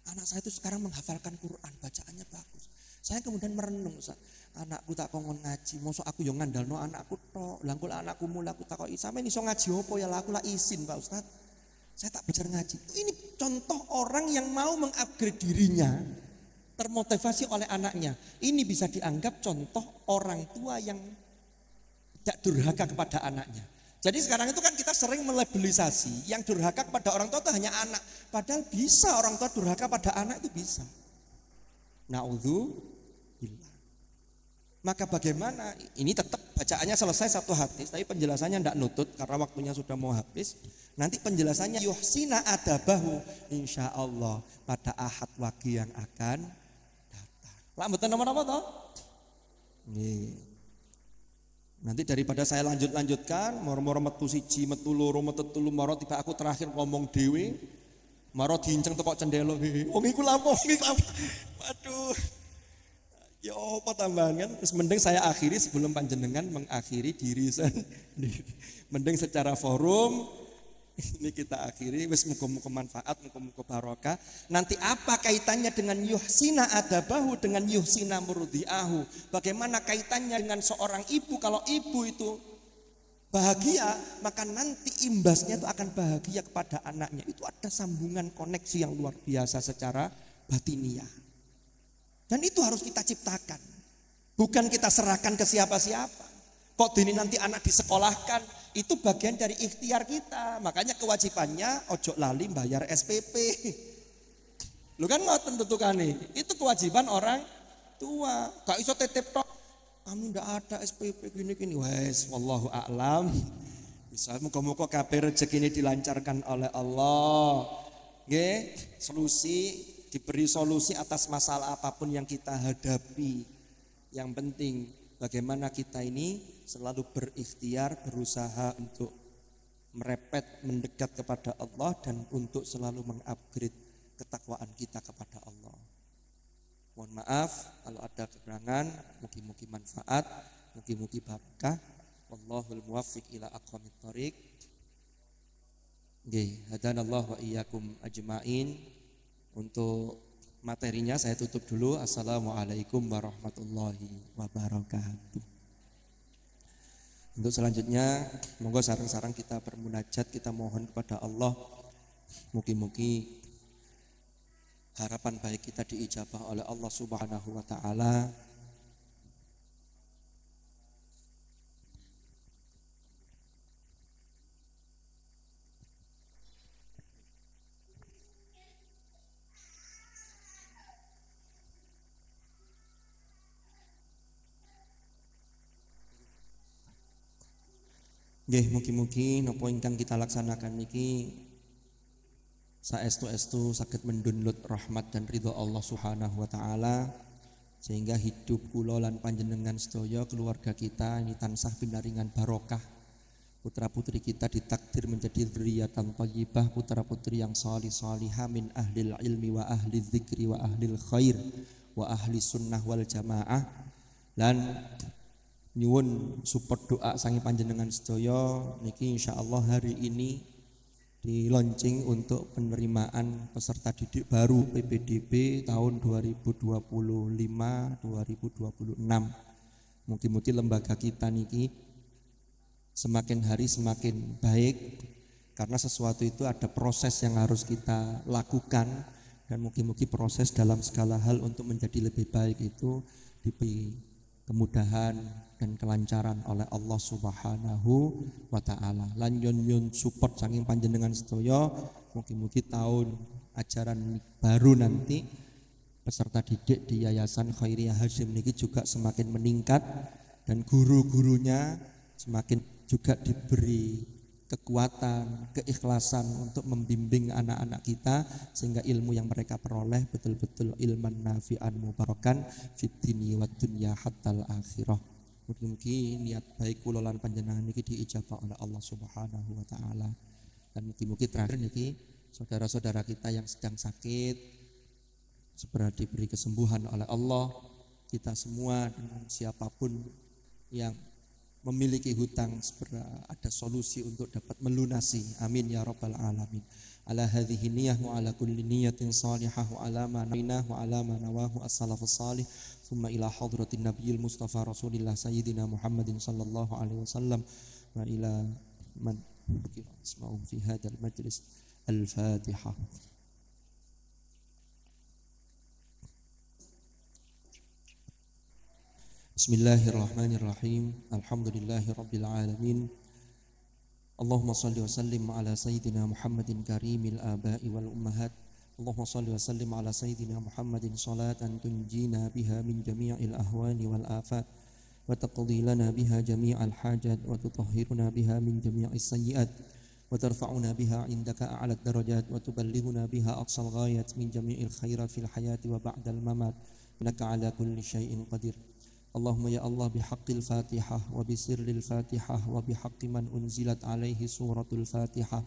Anak saya itu sekarang menghafalkan Quran, bacaannya bagus. Saya kemudian merenung, Ustaz. Anakku tak kongon ngaji, mosok aku yo ngandalno anakku tok. Lah kok anakku mulai aku takoki, sampeyan iso ngaji opo ya? Lah aku lah izin, Pak Ustaz. Saya tak belajar ngaji. Ini contoh orang yang mau mengupgrade dirinya, termotivasi oleh anaknya. Ini bisa dianggap contoh orang tua yang tidak durhaka kepada anaknya. Jadi sekarang itu kan kita sering melabelisasi yang durhaka kepada orang tua itu hanya anak. Padahal bisa orang tua durhaka pada anak itu bisa. Na'udzubillah. Maka bagaimana? Ini tetap bacaannya selesai satu hadis, tapi penjelasannya tidak nutut karena waktunya sudah mau habis. Nanti penjelasannya yuhsina adabahu insya Allah pada ahad wagi yang akan datang. Lah mboten nomor-nomor toh? Nih. Nanti daripada saya lanjutkan, moro-moro metu siji, metu loro, metu telu, moro tiba aku terakhir ngomong dewe, moro diinceng tekok cendelo. Wong iku lampung, waduh. Ya apa tambahan kan? Terus mending saya akhiri sebelum panjenengan mengakhiri diri sendiri. Mending secara forum ini kita akhiri. Wis muga-muga manfaat, muga-muga barokah. Nanti apa kaitannya dengan yuhsina adabahu dengan yuhsina murdiahu? Bagaimana kaitannya dengan seorang ibu? Kalau ibu itu bahagia, maka nanti imbasnya itu akan bahagia kepada anaknya. Itu ada sambungan koneksi yang luar biasa secara batiniah. Dan itu harus kita ciptakan. Bukan kita serahkan ke siapa-siapa. Kok ini nanti anak disekolahkan, itu bagian dari ikhtiar kita. Makanya kewajibannya ojo lali bayar SPP. Lu kan ngoten tentukane. Itu kewajiban orang tua. Gak iso titip tok. Kamu ndak ada SPP gini-gini. Wes wallahu a'lam. Bisa muga-muga kabeh rezeki ini dilancarkan oleh Allah. Nggih, diberi solusi atas masalah apapun yang kita hadapi. Yang penting bagaimana kita ini selalu berikhtiar, berusaha untuk merepet, mendekat kepada Allah dan untuk selalu mengupgrade ketakwaan kita kepada Allah. Mohon maaf kalau ada kekurangan, mungkin manfaat. Mugi-mugi barokah. Wallahul muwaffiq ila aqwamit thoriq. Nggih, hadanallahu wa iyyakum ajmain. Untuk materinya saya tutup dulu. Assalamualaikum warahmatullahi wabarakatuh. Untuk selanjutnya, monggo sareng-sareng kita bermunajat, kita mohon kepada Allah. Mugi-mugi harapan baik kita diijabah oleh Allah Subhanahu wa taala. Nggih, mugi-mugi napa ingkang kita laksanakan niki saestu-estu saged mendownload rahmat dan ridho Allah Subhanahu wa taala, sehingga hidup kula lan panjenengan sedaya keluarga kita ini tansah pinaringan barokah. Putra-putri kita ditakdir menjadi dzurriyyatan thayyibah, putra-putri yang shalih-shalihah min ahlil ilmi wa ahli dzikri wa ahlil khair wa ahli sunnah wal jamaah. Lan nyuwun support doa sangi panjenengan sedaya niki insyaallah hari ini di launching untuk penerimaan peserta didik baru PPDB tahun 2025-2026. Mugi-mugi lembaga kita niki semakin hari semakin baik, karena sesuatu itu ada proses yang harus kita lakukan, dan mugi-mugi proses dalam segala hal untuk menjadi lebih baik itu diberi kemudahan dan kelancaran oleh Allah Subhanahu wa taala. Lan yun support saking panjenengan sedaya, mugi-mugi tahun ajaran baru nanti peserta didik di Yayasan Khairiyah Hasyim niki juga semakin meningkat, dan guru-gurunya semakin juga diberi kekuatan, keikhlasan untuk membimbing anak-anak kita, sehingga ilmu yang mereka peroleh betul-betul ilman nafi'an mubarakan fid dini wad dunya hattal akhirah. Mugi-mugi niat baik kula lan panjenengan niki diijabah oleh Allah Subhanahu wa taala. Dan mugi-mugi terakhir niki saudara-saudara kita yang sedang sakit segera diberi kesembuhan oleh Allah. Kita semua dan siapapun yang memiliki hutang segera ada solusi untuk dapat melunasi. Amin ya rabbal alamin. Ala hadhihi niyyah wa ala kulli niyyatin salihah wa ala ma nawaidah wa ala ma nawahu as-salafus salih thumma ila hadratin nabiyil mustafa rasulillah sayyidina Muhammadin sallallahu alaihi wasallam wa ila man isma'um fi hadzal majlis. Al-Fatihah. Bismillahirrahmanirrahim. Alhamdulillahi rabbil alamin. Allahumma salli wa sallim ala sayyidina Muhammadin karimil aba'i wal ummahat. Allahumma salli wa sallim ala sayyidina Muhammadin salatan tunjina biha min jami'il ahwani wal afat wa taqdi lana biha jami'al hajat wa tutahhiruna biha min jami'is sayyi'at wa tarfa'una biha indaka a'la darajat wa tuballighuna biha aqsal ghayat min jami'il khairat fil hayati wa ba'dal mamat. Innaka ala kulli syai'in qadir. Allahumma ya Allah bihaqqil Fatihah wa bisirril Fatihah wa bihaqqi man unzilat alaihi suratul Fatihah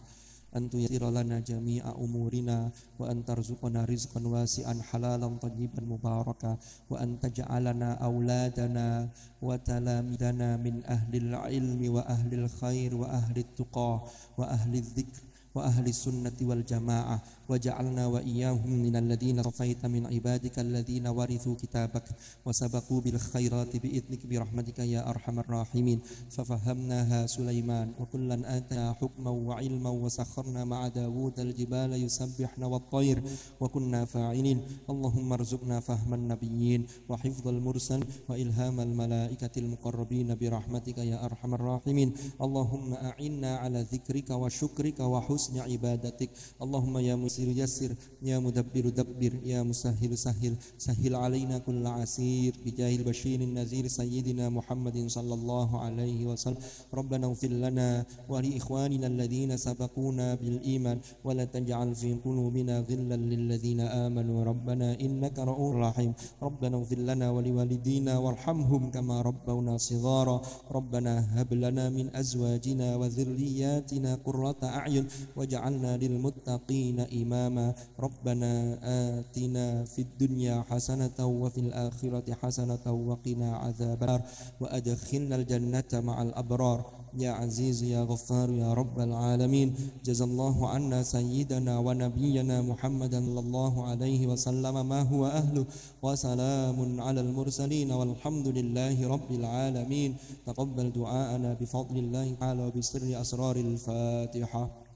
an tuyassira lana jami'a umurina wa an tarzuqana rizqan wasi'an halalan tayyiban mubaraka wa an taj'alana auladana wa talamidana min ahlil ilmi wa ahlil khair wa ahlit tuqa wa ahlil dzikr wa ahli sunnati wal jamaah waj'alna wa iyyahum minal ladzina safaita min ibadika alladzina warithu kitabak wa sabaqu bil khairati bi idnika bi rahmatika ya arhamar rahimin. Fafahamnaha Sulaiman wa kullan atana hukman wa ilman wa sakharna ma'a Dawud al jibala yusabbihna wat tayr wa kunna fa'ilin. Allahumma arzuqna fahman nabiyyin wa hifdzal mursal wa ilhamal malaikatil muqarrabin bi rahmatika ya arhamar rahimin. Allahumma a'inna ala dzikrika wa syukrika wa husni ibadatik. Allahumma ya musir yassir ya mudabbiru dabbir ya musahhil sahhil sahhil alaina kulla asir bijahil basyirin nazir sayyidina Muhammadin sallallahu alaihi wasallam. Rabbana ighfir lana wa li ikhwanina alladhina sabaquna bil iman wa la taj'al fi qulubina ghillan lil ladzina amanu rabbana innaka ra'ufur rahim. Rabbana ighfir lana wa li walidina warhamhum kama rabbawna shighara. Rabbana hab lana min azwajina wa dhurriyyatina qurrata a'yun واجعلنا للمتقين إماما ربنا آتنا في الدنيا حسنة وفي الآخرة حسنة وقنا عذاب النار وأدخلنا الجنة مع الأبرار يا عزيز يا غفار يا رب العالمين. جزا الله عنا سيدنا ونبينا محمدا صلى الله عليه وسلم ما هو أهله وسلام على المرسلين والحمد لله رب العالمين. تقبل دعاءنا بفضل الله تعالى وبسر أسرار الفاتحة.